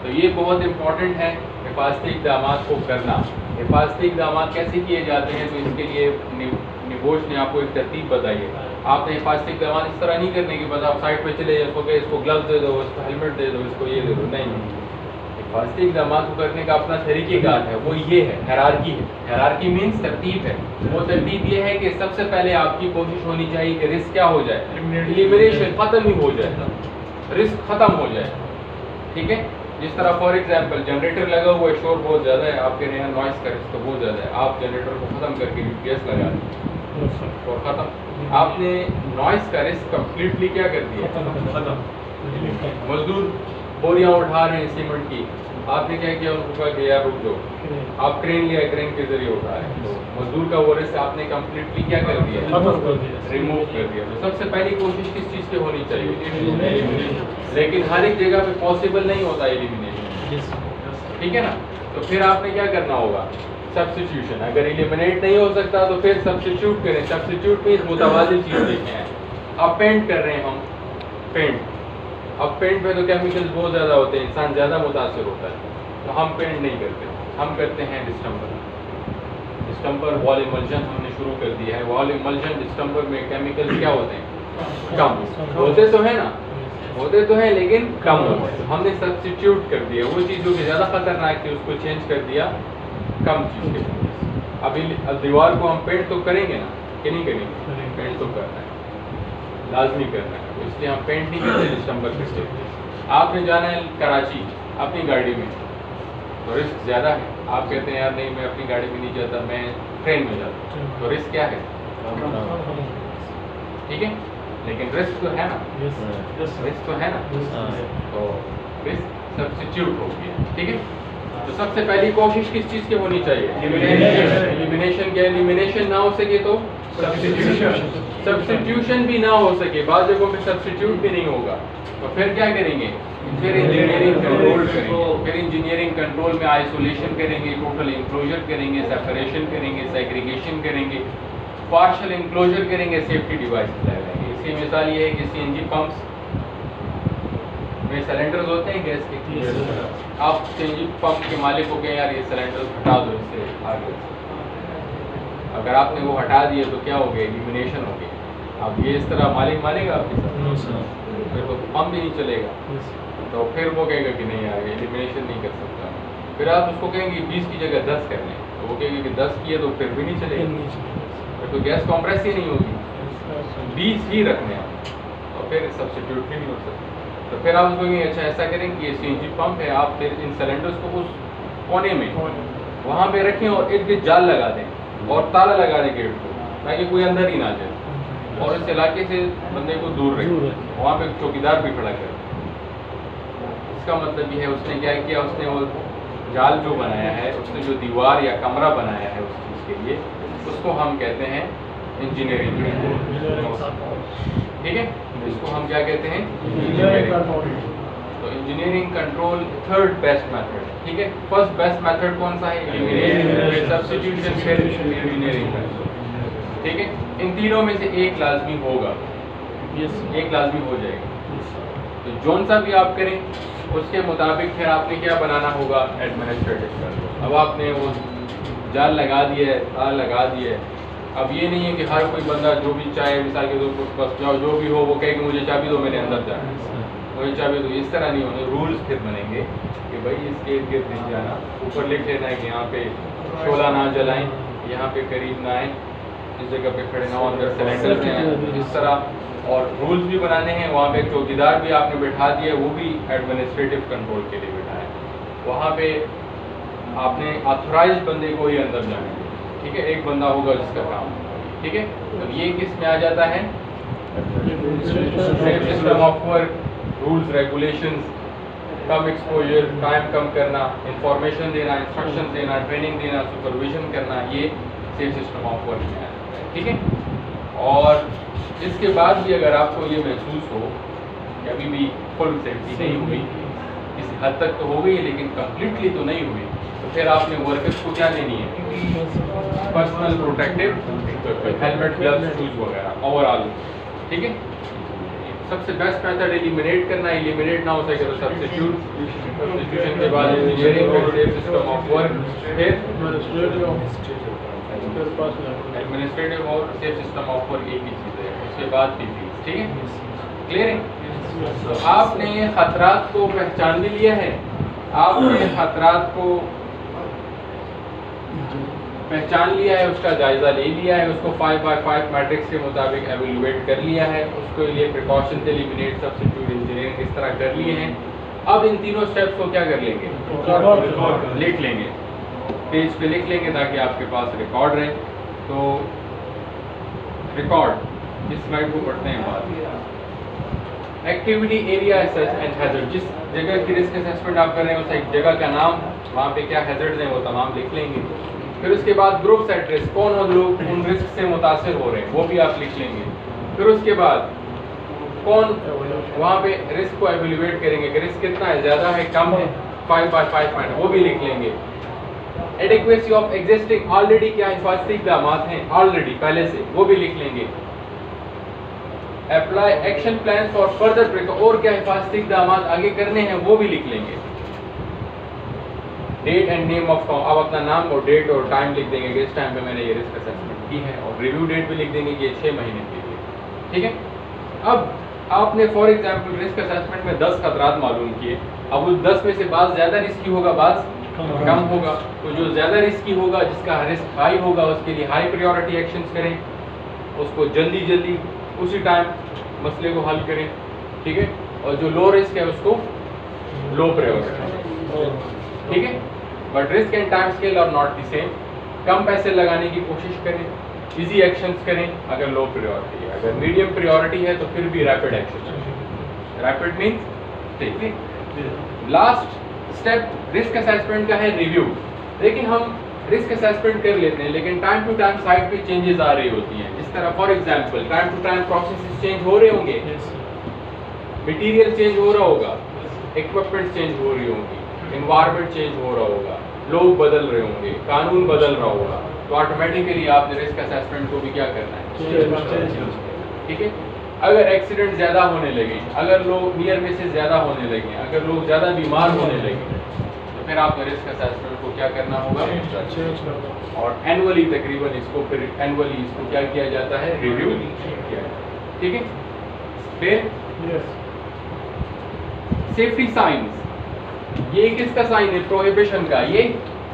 तो ये बहुत इंपॉर्टेंट है हिफाजती इक़दाम को करना। हिफाजती इक़दाम कैसे किए जाते हैं, तो इसके लिए निगोश ने आपको एक तरतीब बताई है। आपने हिफाजती इक़दाम इस तरह नहीं करने कि बस आप साइड पे चले जाए, इसको ग्लव्स दे दो, इसको हेलमेट दे दो, इसको ये दे दो, नहीं। हिफाजती इक़दाम को करने का अपना तरीक़ेकार है, वो ये है, हायरार्की है। हायरार्की मीन्स तरतीब है। वो तरतीब ये है कि सबसे पहले आपकी कोशिश होनी चाहिए कि रिस्क क्या हो जाए, एलिमिनेशन, ख़त्म ही हो जाए, रिस्क ख़त्म हो जाए, ठीक है। जिस तरह फॉर एग्जांपल जनरेटर लगा हुआ है, शोर बहुत ज़्यादा है, आपके यहाँ नॉइस का रिस्क तो बहुत ज़्यादा है, आप जनरेटर को ख़त्म करके यूपीएस लगा दें और ख़त्म। आपने नॉइस का रिस्क कम्प्लीटली क्या कर दिया, मजदूर बोरियां उठा रहे हैं सीमेंट की, आपने क्या किया, उनको कहा कि यार रुक जाओ, आप क्रेन लिया, क्रेन के जरिए उठा रहे हैं, तो मजदूर का वो रिस्क आपने कम्प्लीटली क्या कर दिया, रिमूव कर दिया। तो सबसे पहली कोशिश किस चीज़ की होनी चाहिए, लेकिन हर एक जगह पे पॉसिबल नहीं होता एलिमिनेशन, ठीक है ना। तो फिर आपने क्या करना होगा, सब्स्टिट्यूशन। अगर एलिमिनेट नहीं हो सकता तो फिर सब्स्टिट्यूट करें। सब्स्टिट्यूट मीन्स मुतवाज़िल चीज़ देखते हैं। अब पेंट कर रहे हैं हम, पेंट, अब पेंट में तो केमिकल्स बहुत ज़्यादा होते हैं, इंसान ज़्यादा मुतासर होता है, तो हम पेंट नहीं करते, हम करते हैं डिस्टेंपर। डिस्टेंपर वॉल इमल्शन हमने शुरू कर दिया है। वॉल इमल्शन डिस्टेंपर में केमिकल्स क्या होते हैं, कम होते तो है ना, होते तो हैं लेकिन कम होते हैं। हमने सब्स्टिट्यूट कर दिया, वो चीज़ जो कि ज़्यादा खतरनाक थी उसको चेंज कर दिया कम चीज़ के साथ। अब दीवार को हम पेंट तो करेंगे ना, कि नहीं करेंगे, पेंट तो करना है, लाजमी करना है, तो इसलिए हम पेंट नहीं करते, डिस्टेंपर करते। आपने जाना है कराची अपनी गाड़ी में, तो रिस्क ज़्यादा है, आप कहते हैं यार नहीं मैं अपनी गाड़ी में नहीं जाता, मैं ट्रेन में जाता हूँ, तो रिस्क क्या है, ठीक है, लेकिन रिस्क तो है ना, रिस्क तो है ना, तो रिस्क सब्स्टिट्यूट हो गया, ठीक है। तो सबसे पहली कोशिश किस चीज़ की होनी चाहिए, एलिमिनेशन क्या, एलिमिनेशन ना हो सके तो सब्स्टिट्यूशन, सब्स्टिट्यूशन भी ना हो सके, बाद जगहों में सब्स्टिट्यूट भी नहीं होगा, तो फिर क्या करेंगे, फिर इंजीनियरिंग कंट्रोल करेंगे। फिर इंजीनियरिंग कंट्रोल में आइसोलेशन करेंगे, टोटल इंक्लोजर करेंगे, सेपरेशन करेंगे, सेग्रीगेशन करेंगे, पार्शियल इंक्लोजर करेंगे, सेफ्टी डिवाइस लगाएंगे। इसकी मिसाल ये है कि सीएनजी पंप्स में सिलेंडर्स होते हैं गैस के, आप सीएनजी पंप के मालिक को कहें यार ये सिलेंडर हटा दो इससे आगे, अगर आपने वो हटा दिए तो क्या हो गया, एलिमिनेशन हो गया। अब ये इस तरह मालिक मानेगा आपके साथ, फिर तो पंप भी नहीं चलेगा, तो फिर वो कहेगा कि नहीं यार एलिमिनेशन नहीं कर सकता। फिर आप उसको कहेंगे 20 की जगह 10 कर लें, तो वो कहेंगे कि 10 किए तो फिर भी नहीं चलेगा, फिर तो गैस कंप्रेस ही नहीं होगी, 20 ही रखने आप, तो फिर सब्स्टिट्यूट भी नहीं हो सकता। तो फिर आप उसको कहेंगे अच्छा ऐसा करें कि ये सीएनजी पंप है, आप फिर इन सिलेंडर्स को उस कोने में वहाँ पे रखें और इर्द गिर्द जाल लगा दें और ताला लगा दें गेट को, ताकि कोई अंदर ही ना जाए, और इस इलाके से बंदे को दूर रखें, वहाँ पे चौकीदार भी खड़ा करें। इसका मतलब ये है उसने क्या किया, उसने वो जाल जो बनाया है, उसने जो दीवार या कमरा बनाया है उस चीज़ के लिए, उसको हम कहते हैं इंजीनियरिंग कंट्रोल, ठीक है, इसको हम क्या कहते हैं, इंजीनियरिंग। तो engineering control third best method, ठीक है। फर्स्ट बेस्ट मेथड कौन सा है, एलिमिनेशन, सब्स्टिट्यूशन, फिर इंजीनियरिंग कंट्रोल, ठीक है। इन तीनों में से एक लाजमी होगा, एक लाजमी हो जाएगा। तो जौन सा भी आप करें उसके मुताबिक फिर आपने क्या बनाना होगा, एडमिनिस्ट्रेटिव कंट्रोल। अब आपने वो जाल लगा दिया है, तार लगा दिया है, अब ये नहीं है कि हर कोई बंदा जो भी चाहे, मिसाल के तौर पर बस जाओ जो भी हो वो कहे कि मुझे चाबी दो, मैंने अंदर जाना है, मुझे चाबी दो, इस तरह नहीं होने। रूल्स फिर बनेंगे कि भाई इसके इर्द गिर्द नहीं जाना, ऊपर लिख लेना है कि यहाँ पे शोला ना जलाएं, यहाँ पे करीब ना आए, इस जगह पे खड़े ना हो, अंदर सिलेंडर हैं इस तरह, और रूल्स भी बनाने हैं। वहाँ पे एक चौकीदार भी आपने बैठा दिया, वो भी एडमिनिस्ट्रेटिव कंट्रोल के लिए बैठा है। वहाँ पे आपने ऑथोराइज बंदे को ही अंदर जाने दिया, ठीक है, एक बंदा होगा जिसका काम, ठीक है। तो ये किस में आ जाता है, system of work, rules regulations, कम एक्सपोजर, टाइम कम करना, इंफॉर्मेशन देना, इंस्ट्रक्शन देना, ट्रेनिंग देना, सुपरविजन करना, ये सेफ सिस्टम ऑफ वर्क में आता है, ठीक है। और इसके बाद भी अगर आपको ये महसूस हो कि अभी भी फुल सेफ्टी नहीं हुई, किसी हद तक तो हो गई लेकिन कम्प्लीटली तो नहीं हुई, तो फिर आपने वर्कर्स को क्या देनी है, personal protective helmet, gloves, shoes वगैरह ओवरऑल, ठीक है। सबसे बेस्ट मेथड एलिमिनेट करना, एलिमिनेट ना हो सके तो सब्स्टिट्यूशन के बाद इंजीनियरिंग और सेफ सिस्टम ऑफ वर्क, फिर एडमिनिस्ट्रेटिव और सेफ सिस्टम ऑफ वर्क एक ही चीज़ है, उसके बाद पीपी, ठीक है, क्लियर है। तो आपने खतरात को पहचान भी लिया है, आपने खतरात को पहचान लिया है, उसका जायज़ा ले लिया है, उसको 5x5 मैट्रिक्स के मुताबिक एवेल्युएट कर लिया है, उसके लिए प्रिकॉशंस एलिमिनेट, सब्स्टिट्यूट, इंजीनियरिंग इस तरह कर लिए हैं। अब इन तीनों स्टेप्स को क्या कर लेंगे, लिख लेंगे, पेज पे लिख लेंगे ताकि आपके पास रिकॉर्ड रहे। तो रिकॉर्ड इस स्लाइड को पढ़ते हैं बाद। Activity area such and hazard, जिस जगह की रिस्क असेसमेंट आप कर रहे हैं उस एक जगह का नाम, वहाँ पे क्या हैजर्ड्स हैं वो तमाम लिख लेंगे। फिर उसके बाद ग्रुप्स एट रिस्क, कौन और लोग उन रिस्क से मुतासिर हो रहे हैं वो भी आप लिख लेंगे। फिर उसके बाद कौन वहाँ पे रिस्क को एवेल्युएट करेंगे कि रिस्क कितना है, ज़्यादा है, कम है, 5x5 मैटर वो भी लिख लेंगे। एडिक्वेसी ऑफ एग्जिस्टिंग, ऑलरेडी क्या हिफाजती इक़दाम हैं ऑलरेडी पहले से, वो भी लिख लेंगे। Apply action plan for further break, और क्या हिफाजती इक़दाम आगे करने हैं वो भी लिख लेंगे। डेट एंड नेम ऑफ, अब अपना नाम और डेट और टाइम लिख देंगे कि इस टाइम पे मैंने ये रिस्क असेसमेंट की है, और रिव्यू डेट भी लिख देंगे कि ये 6 महीने के लिए, ठीक है। अब आपने फॉर एग्जांपल रिस्क असेसमेंट में 10 खतरात मालूम किए, अब उस 10 में से बाज़ ज़्यादा रिस्की होगा, बाज़ कम होगा, तो जो ज़्यादा रिस्की होगा, जिसका रिस्क हाई होगा, उसके लिए हाई प्रायोरिटी एक्शंस करें, उसको जल्दी जल्दी उसी टाइम मसले को हल करें, ठीक है। और जो लो रिस्क है उसको लो प्रायोरिटी, ठीक है। But risk and time scale are not the same. कम पैसे लगाने की कोशिश करें, इजी एक्शंस करें अगर लो प्रायोरिटी है, अगर मीडियम प्रायोरिटी है तो फिर भी रैपिड एक्शन, रैपिड मीन्स ठीक है। लास्ट स्टेप रिस्क असेसमेंट का है रिव्यू। देखिए हम रिस्क असेसमेंट कर लेते हैं लेकिन टाइम टू टाइम साइट पे चेंजेस आ रही होती हैं, जिस तरह for example time to time processes change हो रहे होंगे, मटेरियल चेंज हो रहा होगा, इक्विपमेंट चेंज हो रही होंगी, एनवायरनमेंट चेंज हो रहा होगा, लोग बदल रहे होंगे, कानून बदल रहा होगा, तो ऑटोमेटिकली आपने रिस्क असेसमेंट को भी क्या करना है, ठीक है। अगर एक्सीडेंट ज़्यादा होने लगे, अगर लोग नियर मिसेस ज़्यादा होने लगे, अगर लोग ज़्यादा बीमार होने लगे, तो फिर आपको रिस्क असेसमेंट को क्या करना होगा, और एनुअली तकरीबन इसको फिर एनुअली इसको क्या किया जाता है, रिव्यू किया जाता है, ठीक है। फिर सेफ्टी साइंस, ये किसका साइन है, प्रोहिबिशन का, ये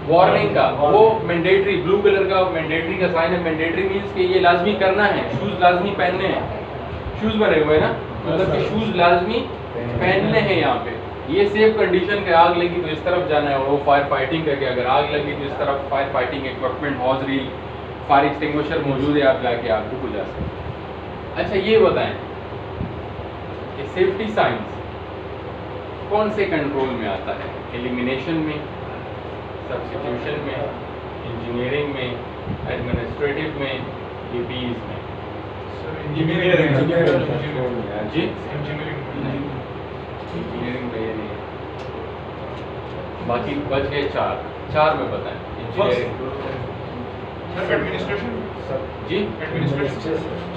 वार्निंग का, वो मैंडेटरी ब्लू कलर का मैंडेटरी का साइन है। मैंडेटरी मीन्स कि ये लाजमी करना है, शूज लाजमी पहनने हैं, शूज बने हुए हैं ना, मतलब कि शूज लाजमी पहनने हैं यहाँ पे। ये सेफ कंडीशन के आग लगी तो इस तरफ जाना है, और वो फायर फाइटिंग करके अगर आग लगी तो इस तरफ fire fighting equipment, hose reel, fire extinguisher मौजूद है, आप जाके आग को बुझा सकते हैं। अच्छा ये बताएं कि सेफ्टी साइंस कौन से कंट्रोल में आता है, एलिमिनेशन में, सब्स्टिट्यूशन में, इंजीनियरिंग में, एडमिनिस्ट्रेटिव में, ईपीज में? इंजीनियरिंग जी, इंजीनियरिंग में ये नहीं, बाकी बच गए चार में बताएं। इंजीनियरिंग जी,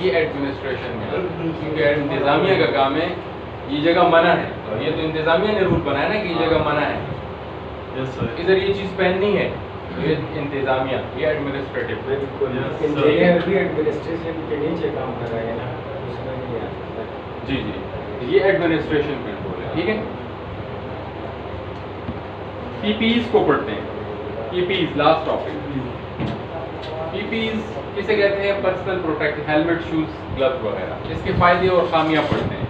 ये एडमिनिस्ट्रेशन में, क्योंकि इंतजामिया का काम है, ये जगह मना है, और ये तो इंतजामिया ने रूल बनाया ना कि ये जगह मना है, इधर ये चीज़ पहननी है, ये इंतजामिया, ये एडमिनिस्ट्रेटिव। इंजीनियर भी एडमिनिस्ट्रेशन के नीचे काम कर रहे हैं ना, उसमें नहीं आता। जी जी, ये एडमिनिस्ट्रेशन कंट्रोल है, ठीक है। पीपीज को पढ़ते हैं, पीपीज लास्ट टॉपिक। पीपीज किसे कहते हैं? Personal protective, helmet, shoes, gloves वगैरह। इसके फायदे और खामियां पढ़ते हैं।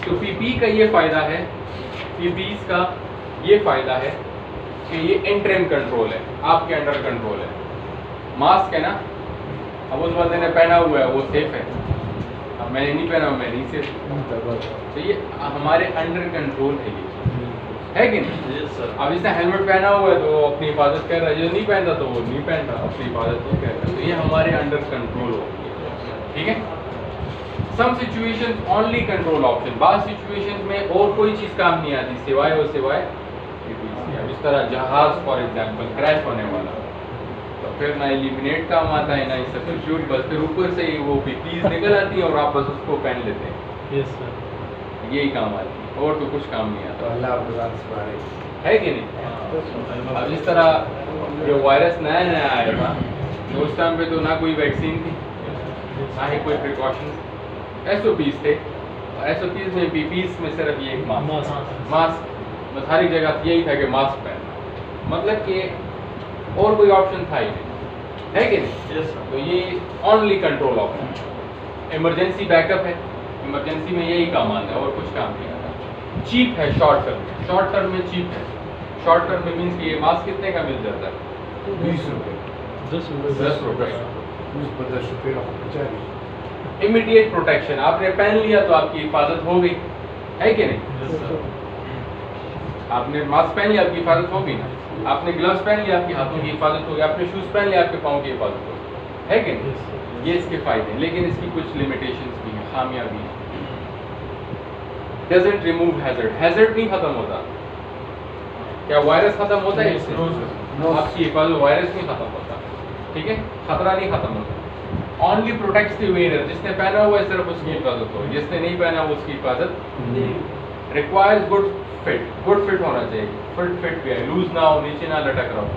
तो पीपी का ये फायदा है, पीपीज का ये फायदा है कि ये इंटरिम कंट्रोल है, आपके अंडर कंट्रोल है। मास्क है ना, अब उस बंदे ने पहना हुआ है वो सेफ है, अब मैंने नहीं पहना, मैं नहीं सेफ। तो ये हमारे अंडर कंट्रोल है, ये है कि नहीं? Yes sir. अब इसने हेलमेट पहना हुआ है तो वो अपनी हिफाजत कर रहा है, जो नहीं पहनता तो वो नहीं पहन रहा, अपनी हिफाजत नहीं कर रहा। तो ये हमारे अंडर कंट्रोल होगी, ठीक है। Some situation only control option, बाद सिचुएशन में और कोई चीज़ काम नहीं आती सिवाय और सिवाय PPs। अब इस तरह जहाज फॉर एग्जांपल क्रैश होने वाला, तो फिर ना एलिमिनेट काम आता है ना ही सब्स्टिट्यूट, बस फिर ऊपर से ही वो PPs निकल आती हैं और आप बस उसको पहन लेते हैं, यस सर। यही काम आती है, और तो कुछ काम नहीं आता, अल्लाह आपको सुभाने है कि नहीं? अब इस तरह जो वायरस नया नया आया था तो उस टाइम पे तो ना कोई वैक्सीन थी, ना ही कोई प्रिकॉशंस, SOPs थे। SOPs में PPs में सिर्फ ये एक मास्क, बस हर एक जगह यही था कि मास्क पहनना, मतलब कि और कोई ऑप्शन था ही नहीं, है कि नहीं? Yes sir. तो ये only control option. Emergency backup है, इमरजेंसी में यही काम आता है और कुछ काम नहीं आता। चीप है शॉर्ट टर्म में, शॉर्ट टर्म में चीप है। शॉर्ट टर्म में मीन्स कि ये मास्क कितने का मिल जाता है? 20 रुपये 10 रुपये। 10 रुपये का 50। इमीडिएट प्रोटेक्शन, आपने पहन लिया तो आपकी हिफाजत हो गई, है कि नहीं? Yes sir. आपने मास्क पहन लिया, आपकी हिफाजत होगी ना। आपने ग्लव्स पहन लिया, आपकी हाथों की हिफाजत होगी। आपने शूज पहन लिया, आपके पाँव की हिफाजत होगी, है कि नहीं? ये इसके फायदे हैं, लेकिन इसकी कुछ लिमिटेशंस भी हैं, खामियां भी हैं। डजंट रिमूव हैजर्ड, हैजर्ड नहीं खत्म होता। क्या वायरस खत्म होता है इससे? आपकी हिफाजत, वायरस नहीं खत्म होता, ठीक है, खतरा नहीं खत्म होता। ओनली प्रोटेक्ट्स द वेयर, जिसने पहना हुआ है सिर्फ उसकी हिफाजत हो, जिसने नहीं पहना वो उसकी हिफाजत। Requires good fit, good fit होना चाहिए, फिट भी है, लूज ना हो, नीचे ना लटक रहा हो।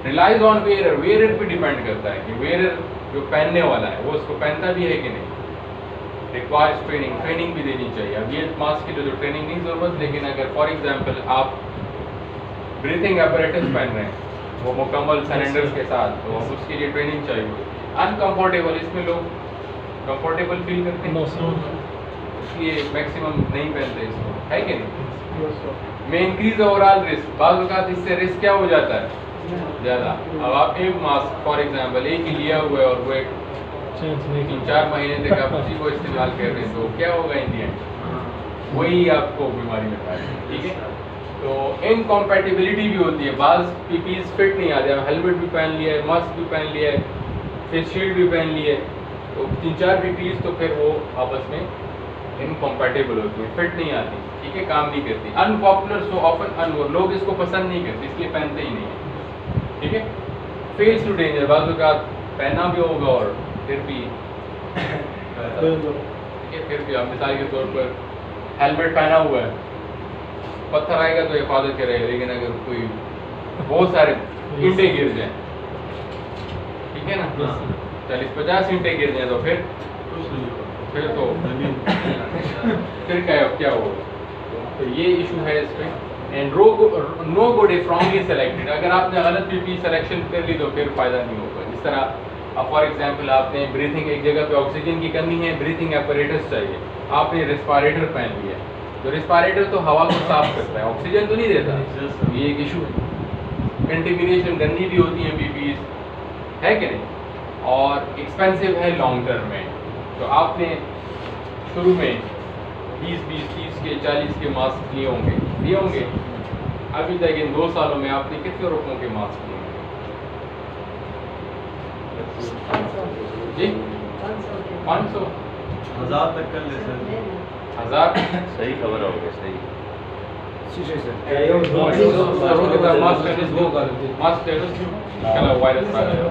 रिलाइज ऑन वेयर, वेयर पे डिपेंड करता है कि वेयर जो पहनने वाला है वो उसको पहनता भी है कि नहीं। रिक्वायर्स ट्रेनिंग, ट्रेनिंग भी देनी चाहिए। अब ये मास्क के लिए जो ट्रेनिंग नहीं जरूरत, लेकिन अगर फॉर एग्जाम्पल आप ब्रीथिंग apparatus पहन रहे हैं वो मुकम्मल सिलेंडर्स के साथ, तो उसके लिए ट्रेनिंग चाहिए। अनकंफर्टेबल, इसमें लोग कंफर्टेबल फील करते हैं, नो सर। इसलिए मैक्सिमम नहीं पहनते इसको, है कि नहीं। में इंक्रीज ओवरऑल रिस्क, बाज़ औक़ात इससे रिस्क क्या हो जाता है ज़्यादा। अब आप एक मास्क फॉर एग्जांपल एक ही लिया हुआ है और वो एक चेंज नहीं 3-4 महीने तक आप उसी को इस्तेमाल कर रहे हैं, तो क्या होगा इन दी एंड? वही आपको बीमारी में पाएगा, ठीक है। तो इनकॉम्पैटिबिलिटी भी होती है, बाज़ PPs फिट नहीं आते। अब हेलमेट भी पहन लिया है, मास्क भी पहन लिया है, फेस शील्ड भी पहन ली है, तो 3-4 PPs तो फिर वो आपस में इनकॉम्पैटिबल होती है, फिट नहीं आती, ठीक है, काम नहीं करती। अनपॉपुलर सो ऑफन अनवोर, लोग इसको पसंद नहीं करते इसलिए पहनते ही नहीं है, ठीक है। फेल्स टू डेंजर, बाज़ औक़ात पहनना भी होगा और फिर भी ठीक है, फिर भी आप मिसाल के तौर पर हेलमेट पहना हुआ है, पत्थर आएगा तो हिफाजत करेगा, लेकिन अगर कोई बहुत सारे ईंटें गिर जाएं, ठीक है ना, 40-50 ईंटें गिर जाएं तो फिर तो फिर क्या होगा? तो ये इशू है इस पे। And no go day formally selected, अगर आपने गलत PP सिलेक्शन कर ली तो फिर फ़ायदा नहीं होगा। जिस तरह अब फॉर एग्जांपल आपने ब्रीथिंग, एक जगह पे ऑक्सीजन की कमी है, ब्रीथिंग apparatus चाहिए, आपने रेस्पिरेटर पहन लिया, तो रेस्पिरेटर तो हवा को साफ करता है, ऑक्सीजन तो नहीं देता, तो ये एक इशू है। कंटेमिनेशन गंदी भी होती है PPs, है कि नहीं, और एक्सपेंसिव है लॉन्ग टर्म में। तो आपने शुरू में 20-20, 30 के 40 के मास्क लिए होंगे, अभी तक इन 2 सालों में आपने कितने रुपयों के मास्क लिए होंगे? जी 500 1000 तक कर ले सर। 1000 सही खबर हो गया, सही। वायरस आ गया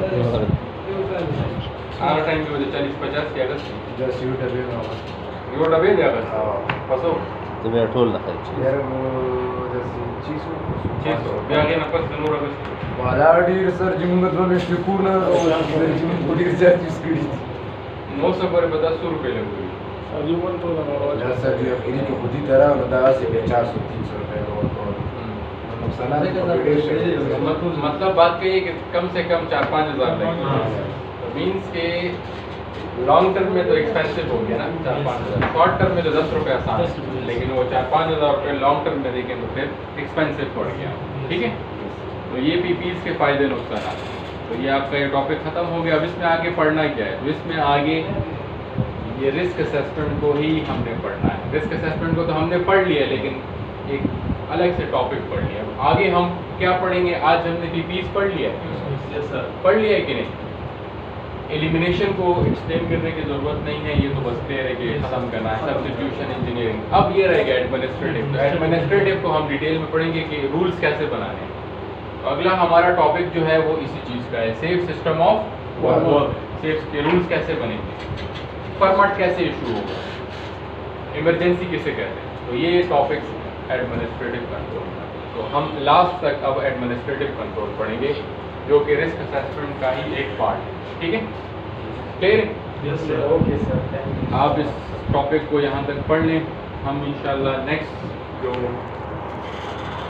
आर टाइम की वजह 40-50 के अगस्त यो डबे दे अगस्त पसो तो मैं अठोल ना खाई यार वो जैसे 600 बियागे नफस नूर अगस्त वालाडीर सर जिमुंगत में पूर्ण जिमुंगुडीर जाती स्किडी 900 पर 10 रुपए लगे अजूबन तो लगा सर जो आखिरी के खुद ही तरह लगा से 400-300 रुपए और सालाना competition। मतलब बात कही है कि कम से कम 4-5 हज़ार लगेगा। तो मीन्स के लॉन्ग टर्म में तो एक्सपेंसिव हो गया ना 4-5 हज़ार, शॉर्ट टर्म में तो 10 रुपये आसान है, लेकिन वो 4-5 हज़ार रुपये लॉन्ग टर्म में देखें तो फिर एक्सपेंसिव पड़ गया। ठीक है, तो ये पीपीज़ के फ़ायदे नुकसान। तो ये आपका ये टॉपिक ख़त्म हो गया। अब इसमें आगे पढ़ना क्या है? तो इसमें आगे ये रिस्क असेसमेंट को ही हमने पढ़ना है। रिस्क असेसमेंट को तो हमने पढ़ लिया, लेकिन एक अलग से टॉपिक पढ़ लिया। आगे हम क्या पढ़ेंगे? आज हमने पीपीज़ पढ़ लिया है, यस सर। पढ़ लिया है कि नहीं? एलिमिनेशन को एक्सप्लेन करने की ज़रूरत नहीं है, ये तो बस क्लियर है कि ख़त्म करना है। Substitution engineering. अब ये रहेगा एडमिनिस्ट्रेटिव। तो एडमिनिस्ट्रेटिव को हम डिटेल में पढ़ेंगे कि रूल्स कैसे बनाने हैं। तो अगला हमारा टॉपिक जो है वो इसी चीज़ का है, safe system of work. Safe के रूल्स कैसे बनेंगे, परमिट कैसे इशू होगा, इमरजेंसी किसे कहते हैं। तो ये टॉपिक्स एडमिनिस्ट्रेटिव कंट्रोल का। तो हम लास्ट तक अब एडमिनिस्ट्रेटिव कंट्रोल पढ़ेंगे, जो कि रिस्क असेसमेंट का ही एक पार्ट है। ठीक है, clear? Yes sir. Okay sir, thank you. आप इस टॉपिक को यहाँ तक पढ़ लें। हम इंशाल्लाह नेक्स्ट जो